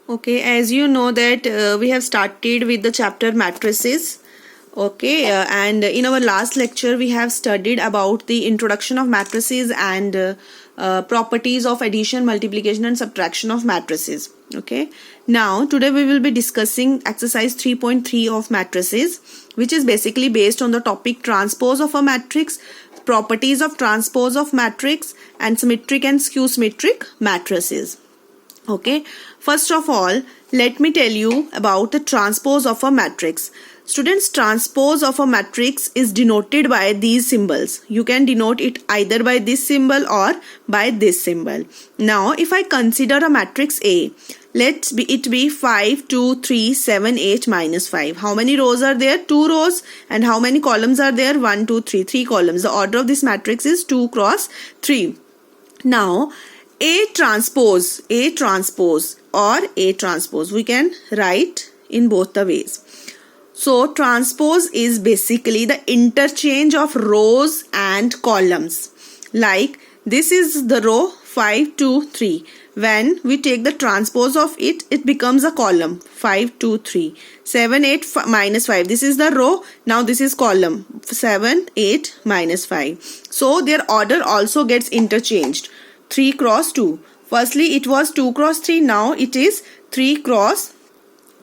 Okay, as you know that we have started with the chapter matrices. Okay, and in our last lecture we have studied about the introduction of matrices and properties of addition, multiplication and subtraction of matrices. Okay, now today we will be discussing exercise 3.3 of matrices, which is basically based on the topic transpose of a matrix, properties of transpose of matrix and symmetric and skew symmetric matrices. Okay, first of all, let me tell you about the transpose of a matrix. Students, transpose of a matrix is denoted by these symbols. You can denote it either by this symbol or by this symbol. Now, if I consider a matrix A, let it be 5, 2, 3, 7, 8, minus 5. How many rows are there? 2 rows. And how many columns are there? 1, 2, 3. 3 columns. The order of this matrix is 2 cross 3. Now, A transpose or A transpose, we can write in both the ways. So, transpose is basically the interchange of rows and columns. Like, this is the row 5, 2, 3. When we take the transpose of it, it becomes a column 5, 2, 3. 7, 8, minus 5. This is the row. Now, this is column 7, 8, minus 5. So, their order also gets interchanged. 3 cross 2. Firstly, it was 2 cross 3. Now, it is 3 cross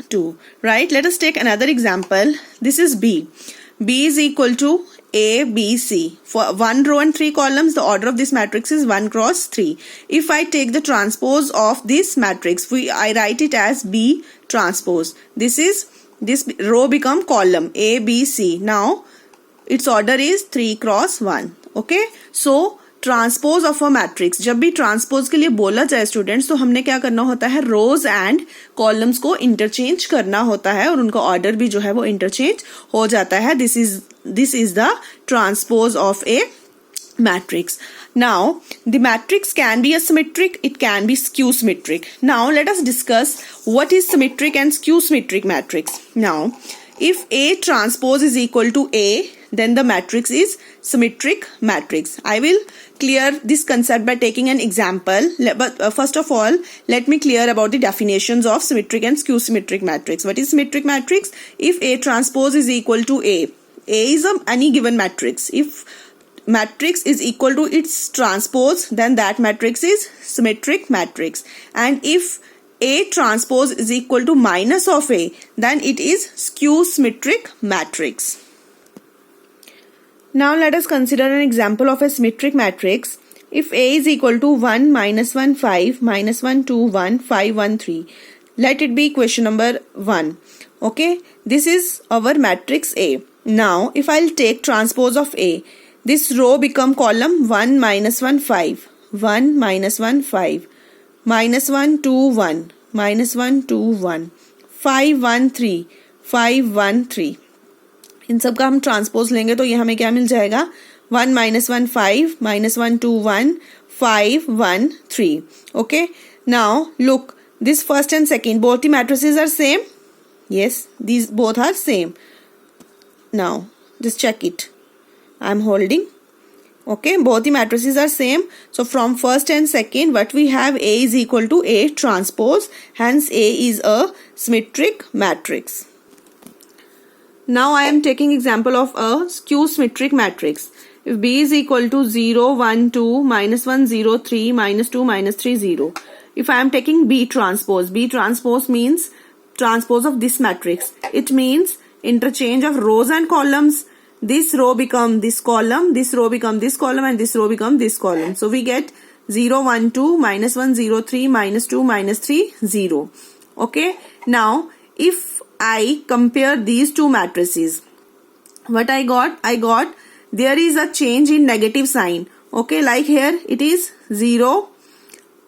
2. Right? Let us take another example. This is B. B is equal to A, B, C. For 1 row and 3 columns, the order of this matrix is 1 cross 3. If I take the transpose of this matrix, I write it as B transpose. This row become column A, B, C. Now, its order is 3 cross 1. Okay? So, transpose of a matrix, जब भी transpose के लिए बोला जाए students, तो हमने क्या करना होता है, रोज एंड कॉलम्स को इंटरचेंज करना होता है और उनका ऑर्डर भी जो है वो इंटरचेंज हो जाता है. This is the transpose of A matrix. Now, the matrix can be asymmetric, it can be skew symmetric. Now, let us discuss what is symmetric and skew symmetric matrix. Now, if A transpose is equal to A, then the matrix is symmetric matrix. I will clear this concept by taking an example. But first of all, let me clear about the definitions of symmetric and skew symmetric matrix. What is symmetric matrix? If A transpose is equal to A is any given matrix. If matrix is equal to its transpose, then that matrix is symmetric matrix. And if A transpose is equal to minus of A, then it is skew symmetric matrix. Now let us consider an example of a symmetric matrix. If A is equal to 1, minus 1, 5, minus 1, 2, 1, 5, 1, 3. Let it be equation number 1. Okay, this is our matrix A. Now, if I'll take transpose of A, this row become column 1, minus 1, 5, 1, minus 1, 5, minus 1, 2, 1, minus 1, 2, 1, 5, 1, 3, 5, 1, 3. इन सब का हम transpose लेंगे तो ये हमें क्या मिल जाएगा, 1, minus 1, 5, minus 1, 2, 1, 5, 1, 3. Okay. Now, look, this first and second, both the matrices are same. Yes, these both are same. Now, just check it. I am holding. Okay, both the matrices are same. So, from first and second, what we have, A is equal to A transpose. Hence, A is a symmetric matrix. Now, I am taking example of a skew symmetric matrix. If B is equal to 0, 1, 2, minus 1, 0, 3, minus 2, minus 3, 0. If I am taking B transpose means transpose of this matrix. It means interchange of rows and columns. This row become this column, this row become this column, and this row become this column. So, we get 0, 1, 2, minus 1, 0, 3, minus 2, minus 3, 0. Okay. Now, if I compare these two matrices, what I got there is a change in negative sign. Okay, like here it is 0,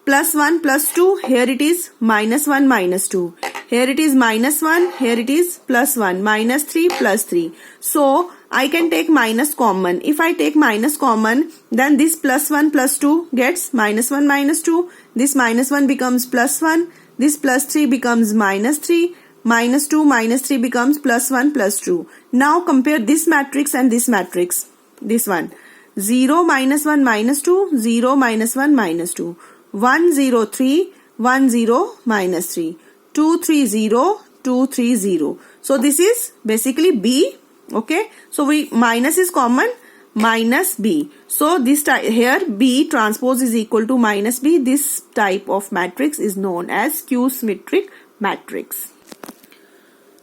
plus 1, plus 2, here it is minus 1, minus 2. Here it is minus 1, here it is plus 1, minus 3, plus 3. So, I can take minus common. If I take minus common, then this plus 1, plus 2 gets minus 1, minus 2. This minus 1 becomes plus 1. This plus 3 becomes minus 3. Minus 2, minus 3 becomes plus 1, plus 2. Now compare this matrix and this matrix. This one. 0, minus 1, minus 2. 0, minus 1, minus 2. 1, 0, 3. 1, 0, minus 3. 2 3 0 2 3 0. So this is basically B. Okay, so we minus is common, minus B. So this here B transpose is equal to minus B. This type of matrix is known as Q-symmetric matrix.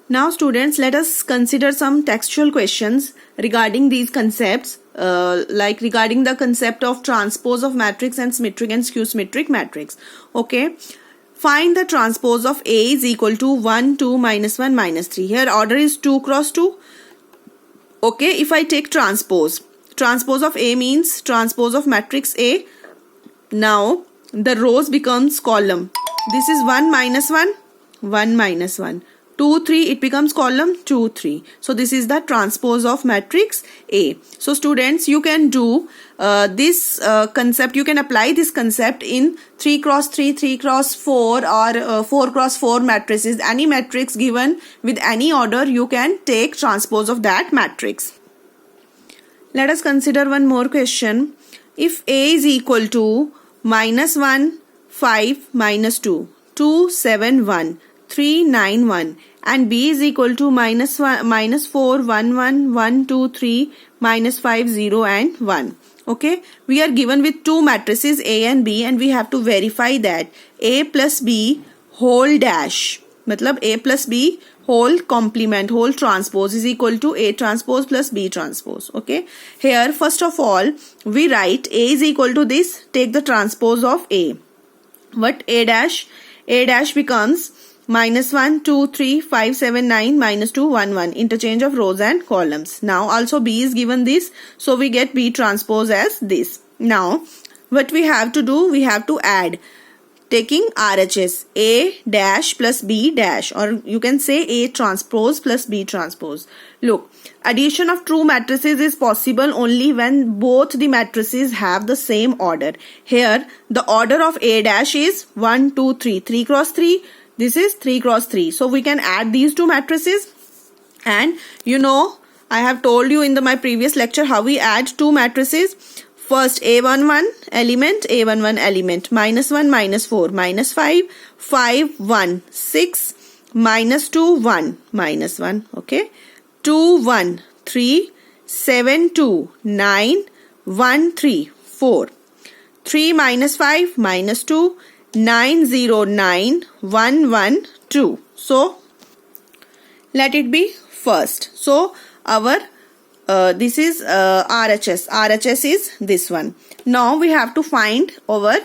Now students, let us consider some textual questions regarding these concepts, like regarding the concept of transpose of matrix and symmetric and skew-symmetric matrix. Okay, find the transpose of A is equal to 1 2 minus 1 minus 3. Here order is 2 cross 2. Okay, if I take transpose of A means transpose of matrix A. Now the rows becomes column. This is 1 minus 1, 1 minus 1. 2 3, it becomes column 2 3. So this is the transpose of matrix A. So students, you can do this concept, you can apply this concept in 3 cross 3, 3 cross 4 or 4 cross 4 matrices. Any matrix given with any order, you can take transpose of that matrix. Let us consider one more question. If A is equal to minus 1 5 minus 2 2 7 1 3 9 1 and B is equal to minus 4 1 1 1 2 3 minus 5 0 and 1. Okay, we are given with two matrices A and B and we have to verify that A plus B whole dash, matlab A plus B whole complement, whole transpose is equal to A transpose plus B transpose. Okay, here first of all we write A is equal to this, take the transpose of A. What? A dash becomes minus 1 2 3 5 7 9 minus 2 1 1, interchange of rows and columns. Now also B is given this, so we get B transpose as this. Now what we have to do, we have to add, taking RHS, A dash plus B dash, or you can say A transpose plus B transpose. Look, addition of true matrices is possible only when both the matrices have the same order. Here the order of A dash is 1 2 3, 3 cross 3. This is 3 cross 3. So we can add these two matrices, and you know I have told you in my previous lecture how we add two matrices. First A11 element, minus 1 minus 4 minus 5 5 1 6 minus 2 1 minus 1. Okay, 2 1 3 7 2 9 1 3 4 3 minus 5 minus 2 9 0 9 1 1 2. So let it be first. So our this is RHS is this one. Now we have to find our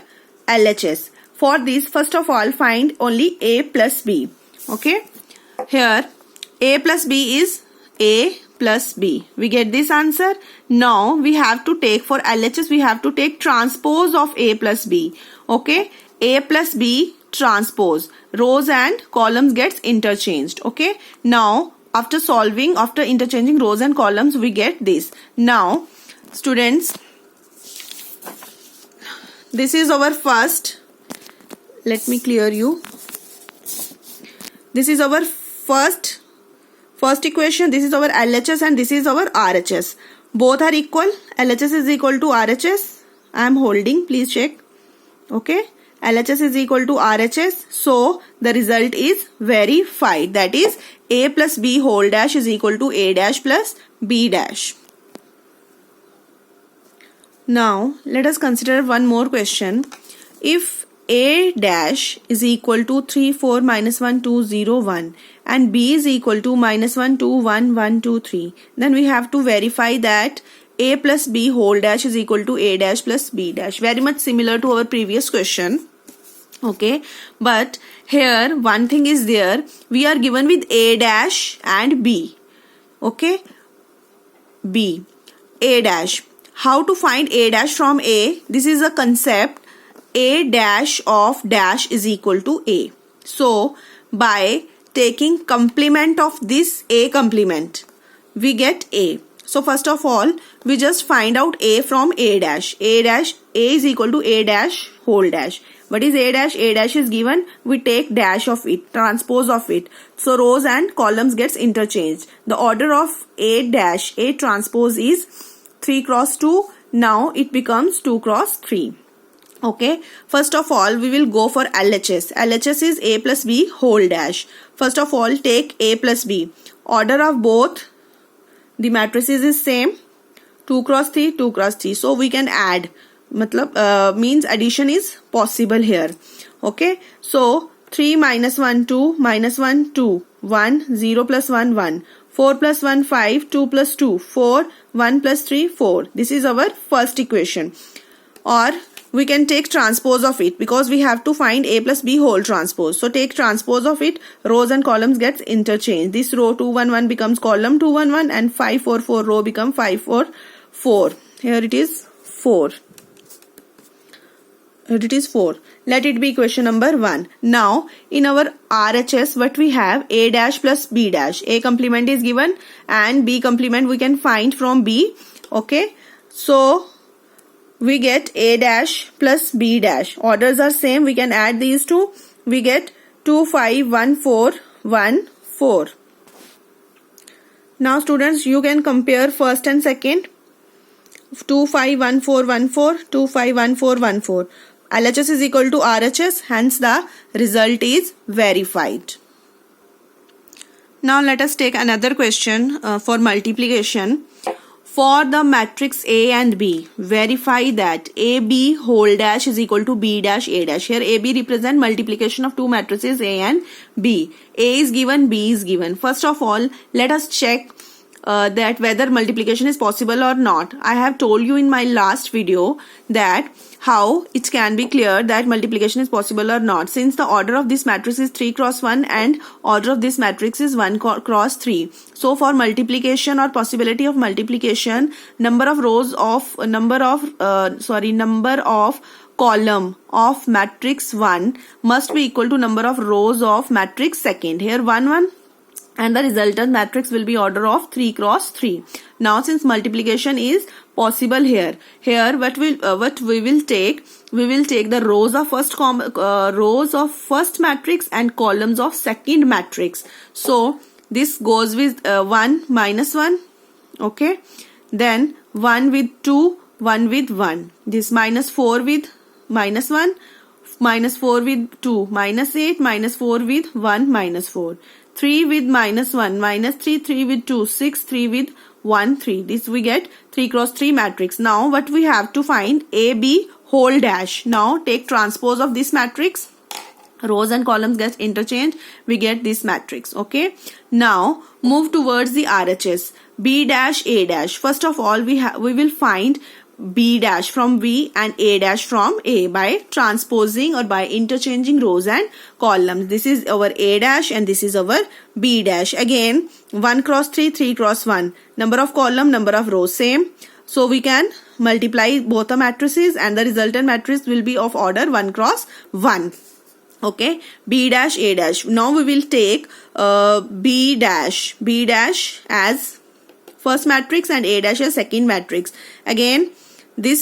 LHS. For this, first of all find only A plus B. Okay, here A plus B is A plus B. We get this answer. Now we have to take, for LHS we have to take transpose of A plus B. Okay, A plus B transpose, rows and columns gets interchanged. Okay, now after solving, after interchanging rows and columns, we get this. Now students, this is our first, let me clear you, this is our first equation, this is our LHS and this is our RHS. Both are equal. LHS is equal to RHS. I am holding, please check. Okay, LHS is equal to RHS. So the result is verified, that is A plus B whole dash is equal to A dash plus B dash. Now let us consider one more question. If A dash is equal to 3 4 minus 1 2 0 1 and B is equal to minus 1 2 1 1 2 3, then we have to verify that A plus B whole dash is equal to A dash plus B dash. Very much similar to our previous question. Okay, but here one thing is there, we are given with A dash and B. Okay, B, A dash. How to find A dash from A? This is a concept. A dash of dash is equal to A. So by taking complement of this A complement, we get A. So first of all, we just find out A from A dash. A is equal to A dash whole dash. What is A dash? A dash is given. We take dash of it, transpose of it. So rows and columns gets interchanged. The order of A dash, A transpose is 3 cross 2. Now it becomes 2 cross 3. Okay, first of all we will go for LHS. LHS is A plus B whole dash. First of all take A plus B. Order of both the matrices is same, 2 cross 3, 2 cross 3. So we can add, means addition is possible here. Okay, so 3 minus 1 2, minus 1 2, 1 0 plus 1 1, 4 plus 1 5, 2 plus 2 4, 1 plus 3 4. This is our first equation. Or we can take transpose of it, because we have to find A plus B whole transpose. So take transpose of it, rows and columns gets interchanged. This row 2 1 1 becomes column 2 1 1, and 5 4 4 row become 5 4 4. Here it is 4. Here it is 4. Let it be equation number 1. Now in our RHS what we have, A dash plus B dash. A complement is given and B complement we can find from B. Okay, so we get A dash plus B dash. Orders are same. We can add these two. We get 2 5 1 4 1 4. Now students, you can compare first and second. 2 5 1 4 1 4, 2 5 1 4 1 4. LHS is equal to RHS. Hence the result is verified. Now let us take another question for multiplication. For the matrix A and B, verify that AB whole dash is equal to B dash A dash. Here AB represent multiplication of two matrices A and B. A is given, B is given. First of all, let us check that whether multiplication is possible or not. I have told you in my last video that how it can be clear that multiplication is possible or not, since the order of this matrix is 3 cross 1 and order of this matrix is 1 cross 3. So for multiplication or possibility of multiplication, number of column of matrix 1 must be equal to number of rows of matrix second. Here 1 1, and the resultant matrix will be order of 3 cross 3. Now since multiplication is possible here what we will take, we will take the rows of first matrix and columns of second matrix. So this goes with 1 minus 1. Okay, then 1 with 2, 1 with 1. This minus 4 with minus 1, minus 4 with 2, minus 8, minus 4 with 1, minus 4. 3 with minus 1, minus 3, 3 with 2, 6, 3 with 1, 3. This we get 3 cross 3 matrix. Now what we have to find, AB whole dash. Now take transpose of this matrix. Rows and columns get interchanged. We get this matrix. Okay. Now move towards the RHS. B dash A dash. First of all, we will find B dash from B and A dash from A by transposing or by interchanging rows and columns. This is our A dash and this is our B dash. Again 1 cross 3, 3 cross 1. Number of column, number of rows same. So we can multiply both the matrices and the resultant matrix will be of order 1 cross 1. Okay, B dash A dash. Now we will take B dash as first matrix and A dash as second matrix. Again we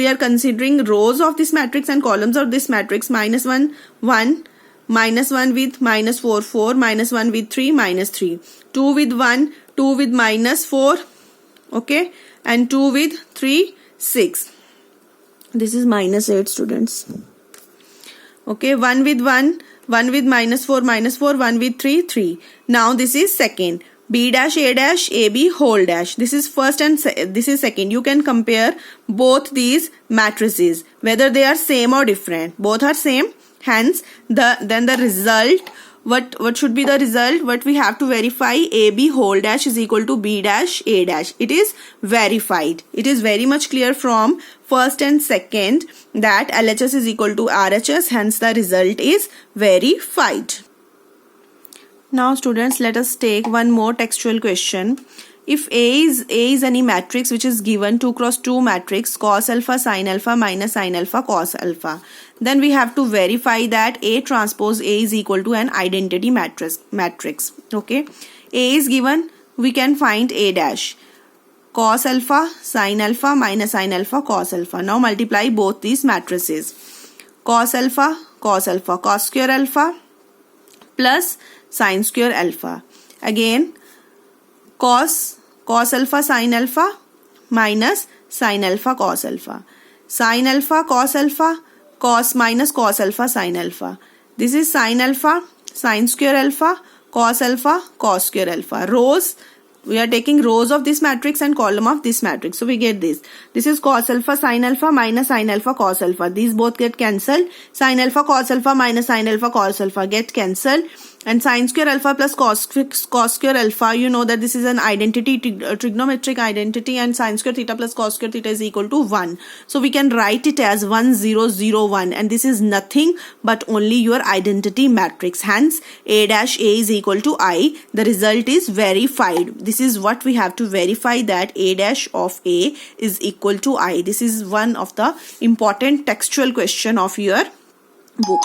are considering rows of this matrix and columns of this matrix. Minus 1 1, minus 1 with minus 4 4, minus 1 with 3 minus 3, 2 with 1, 2 with minus 4, okay, and 2 with 3 6. This is minus 8 students. Okay, 1 with 1, 1 with minus 4, 1 with 3 3. Now this is second. B dash A dash AB whole dash. This is first and this is second. You can compare both these matrices whether they are same or different. Both are same. Hence then the result, what should be the result? What we have to verify, AB whole dash is equal to B dash A dash. It is verified. It is very much clear from first and second that LHS is equal to RHS. Hence the result is verified. Now students, let us take one more textual question. If A is any matrix which is given 2 cross 2 matrix cos alpha sin alpha minus sin alpha cos alpha, then we have to verify that A transpose A is equal to an identity matrix. Okay, A is given, we can find A dash cos alpha sin alpha minus sin alpha cos alpha. Now multiply both these matrices. Cos alpha cos square alpha plus sin square alpha. Again cos alpha sin alpha minus sin alpha cos alpha. sin alpha, cos minus cos alpha, sin alpha. This is sin alpha, sin square alpha, cos square alpha. Rows, we are taking rows of this matrix and column of this matrix. So we get this. This is cos alpha sin alpha minus sin alpha cos alpha. These both get cancelled. Sin alpha cos alpha minus sin alpha cos alpha get cancelled. And sin square alpha plus cos square alpha, you know that this is an identity, trigonometric identity, and sin square theta plus cos square theta is equal to 1. So we can write it as 1 0 0 1, and this is nothing but only your identity matrix. Hence A dash A is equal to I. The result is verified. This is what we have to verify, that A dash of A is equal to I. This is one of the important textual question of your book.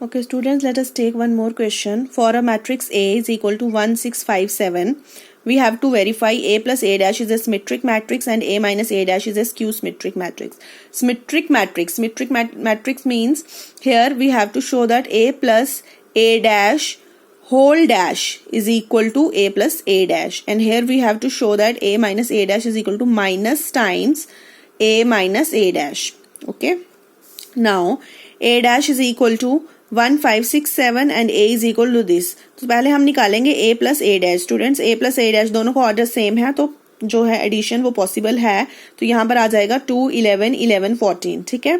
Okay, students, let us take one more question. For a matrix A is equal to 1 6 5 7, we have to verify A plus A dash is a symmetric matrix and A minus A dash is a skew symmetric matrix. Symmetric matrix means here we have to show that A plus A dash whole dash is equal to A plus A dash, and here we have to show that A minus A dash is equal to minus times A minus A dash. Okay, now A dash is equal to 1 5 6 7 and A is equal to this. तो पहले हम निकालेंगे A plus A dash. Students A plus A dash दोनों को order same है, तो जो है एडिशन वो पॉसिबल है. तो यहाँ पर आ जाएगा 2 11 11 14. ठीक है,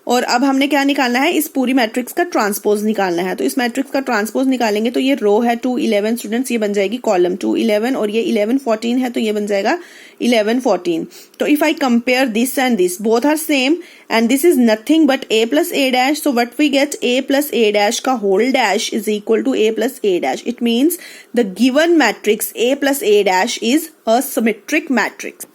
और अब हमने क्या निकालना है, इस पूरी मैट्रिक्स का ट्रांसपोज निकालना है. तो इस मैट्रिक्स का ट्रांसपोज निकालेंगे तो ये रो है 2 11 स्टूडेंट्स, ये बन जाएगी कॉलम 2 11, और ये 11 14 है तो ये बन जाएगा 11 14. तो if I compare this and this, both are same and this is nothing but A plus A dash. So what we get, A plus A dash का whole dash is equal to A plus A dash. It means the given matrix A plus A dash is a symmetric matrix.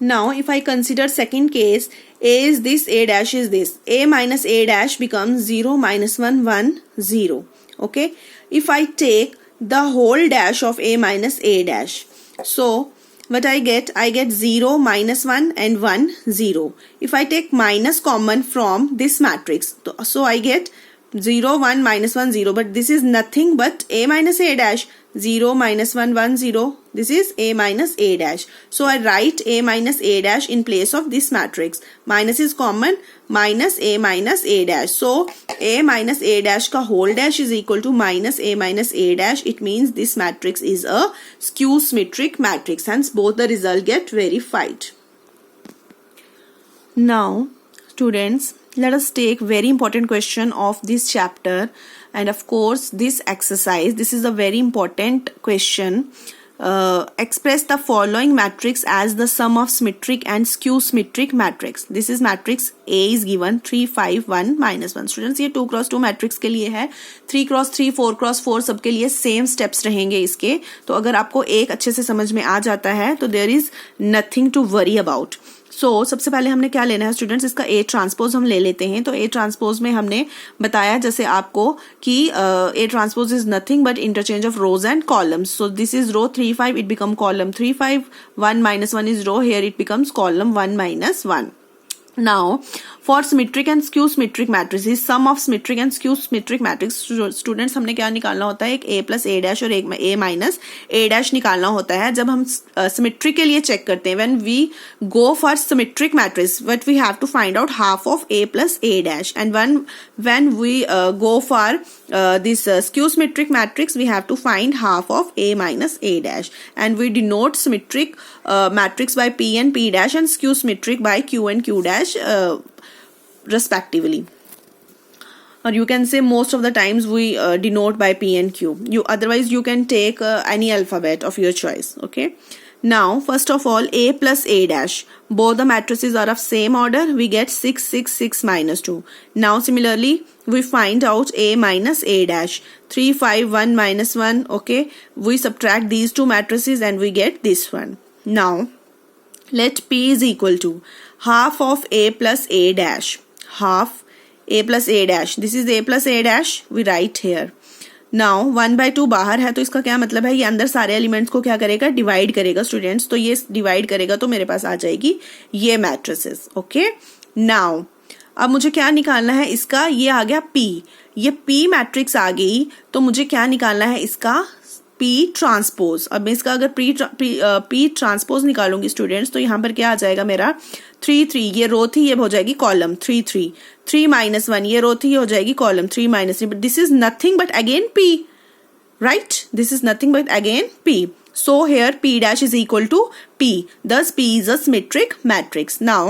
Now if I consider second case, A is this, A dash is this. A minus A dash becomes 0 minus 1 1 0. Okay, if I take the whole dash of A minus A dash, so what I get 0 minus 1 and 1 0. If I take minus common from this matrix, so I get 0 1 minus 1 0, but this is nothing but A minus A dash. 0 minus 1 1 0, this is A minus A dash. So I write A minus A dash in place of this matrix. Minus is common, minus A minus A dash. So A minus A dash ka whole dash is equal to minus A minus A dash. It means this matrix is a skew symmetric matrix. Hence both the result get verified. Now students, let us take very important question of this chapter, and of course this exercise, this is a very important question. Express the following matrix as the sum of symmetric and skew symmetric matrix. This is matrix A is given 3 5 1 minus 1. Students, ये 2 cross 2 matrix के लिए है, 3 cross 3 4 cross 4 सबके लिए same steps रहेंगे इसके. तो अगर आपको एक अच्छे से समझ में आ जाता है तो there is nothing to worry about. सबसे पहले हमने क्या लेना है स्टूडेंट्स, इसका A ट्रांसपोज हम ले लेते हैं. तो A ट्रांसपोज में हमने बताया जैसे आपको कि A transpose is nothing but interchange of rows and columns. So this is row 3 5, it become column 3 5, 1 minus 1 is row, here it becomes column 1 minus 1. Now for symmetric and skew symmetric matrices, sum of symmetric and skew symmetric matrix, students हमने क्या निकालना होता है, एक A plus A dash और एक A minus A dash निकालना होता है. जब हम symmetric के लिए चेक करते हैं, when we go for symmetric matrix, what we have to find out half of A plus A dash, and when we go for this skew symmetric matrix, we have to find half of A minus A dash, and we denote symmetric matrix by P and P dash and skew symmetric by Q and Q dash respectively. Or you can say most of the times we denote by P and Q. Otherwise you can take any alphabet of your choice. Okay, now first of all A plus A dash, both the matrices are of same order, we get 6 6 6 minus 2. Now similarly we find out A minus A dash, 3 5 1 minus 1. Okay, we subtract these two matrices and we get this one. Now let P is equal to half of A plus A dash, half A plus A dash, this is A plus A dash, we write here. Now 1/2 बाहर है तो इसका क्या मतलब है, ये अंदर सारे एलिमेंट्स को क्या करेगा, डिवाइड करेगा स्टूडेंट्स. तो ये डिवाइड करेगा तो मेरे पास आ जाएगी ये मैट्रिसेस. ओके, नाउ अब मुझे क्या निकालना है इसका, ये आ गया P, ये P मैट्रिक्स आ गई तो मुझे क्या निकालना है इसका P ट्रांसपोज. अब मैं इसका अगर P ट्रांसपोज निकालूंगी स्टूडेंट्स, तो यहाँ पर क्या आ जाएगा मेरा 3 3, ये रो थी, ये हो जाएगी कॉलम 3 3. 3 - 1, ये रो थी, ये हो जाएगी column 3 - 3. But this is nothing but again P, right? This is nothing but again P. So here P dash is equal to P. Thus P is a symmetric matrix. Now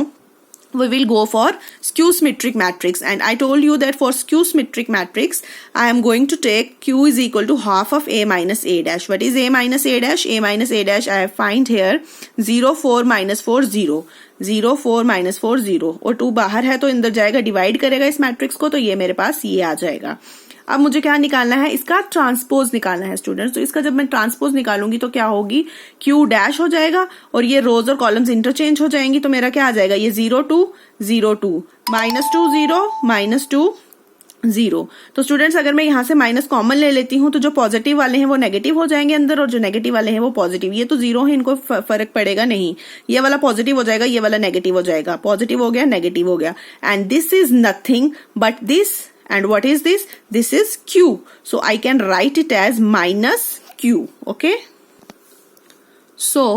we will go for skew symmetric matrix, and I told you that for skew symmetric matrix I am going to take Q is equal to half of A minus A dash. What is A minus A dash? A minus A dash I find here 0 4 minus 4 0, 0 4 minus 4 0, और 2 बाहर है तो अंदर जाएगा, divide करेगा इस matrix को, तो ये मेरे पास ये आ जाएगा. अब मुझे क्या निकालना है, इसका ट्रांसपोज निकालना है स्टूडेंट्स. तो इसका जब मैं ट्रांसपोज निकालूंगी तो क्या होगी, Q डैश हो जाएगा और ये रोज और कॉलम्स इंटरचेंज हो जाएंगी. तो मेरा क्या आ जाएगा, ये 0 2 0 2 -2 0 -2 0. तो स्टूडेंट्स अगर मैं यहाँ से माइनस कॉमन ले लेती हूँ तो जो पॉजिटिव वाले हैं वो नेगेटिव हो जाएंगे अंदर, और जो नेगेटिव वाले हैं वो पॉजिटिव. ये तो 0 है, इनको फर्क पड़ेगा नहीं. ये वाला पॉजिटिव हो जाएगा, ये वाला नेगेटिव हो जाएगा. पॉजिटिव हो गया, नेगेटिव हो गया. And this is nothing but this. And what is this? This is Q. So I can write it as minus Q. Okay. So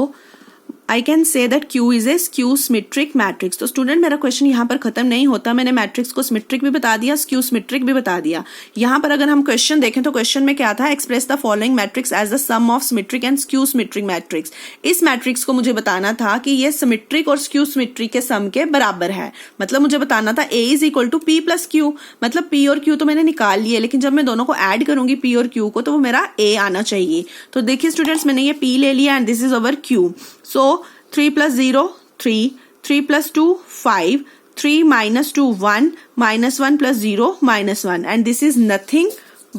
I can say that Q is a skew symmetric matrix. तो student मेरा question यहाँ पर खत्म नहीं होता. मैंने matrix को symmetric भी बता दिया, स्क्यू सिमेट्रिक भी बता दिया. यहाँ पर अगर हम क्वेश्चन देखें तो क्वेश्चन में क्या था, express the following matrix as the sum of symmetric and skew symmetric matrix. इस मैट्रिक्स को मुझे बताना था कि ये सिमेट्रिक और स्क्यू सिमेट्रिक के सम के बराबर है. मतलब मुझे बताना था A is equal to P plus Q. मतलब P और Q तो मैंने निकाल लिए, लेकिन जब मैं दोनों को ऐड करूंगी P और Q को, तो वो मेरा A आना चाहिए. तो देखिए स्टूडेंट्स, मैंने ये P ले लिया and this is our Q. So 3 plus 0 3, 3 plus 2 5, 3 minus 2 1, minus 1 plus 0 minus 1, and this is nothing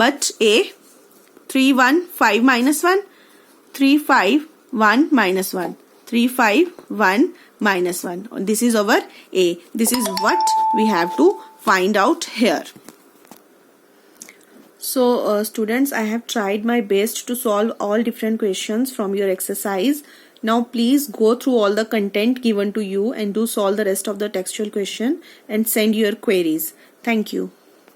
but A. 3 1 5 minus 1, 3 5 1 minus 1, 3 5 1 minus 1. This is our A. This is what we have to find out here. So students, I have tried my best to solve all different questions from your exercise. Now please go through all the content given to you and do solve the rest of the textual question and send your queries. Thank you.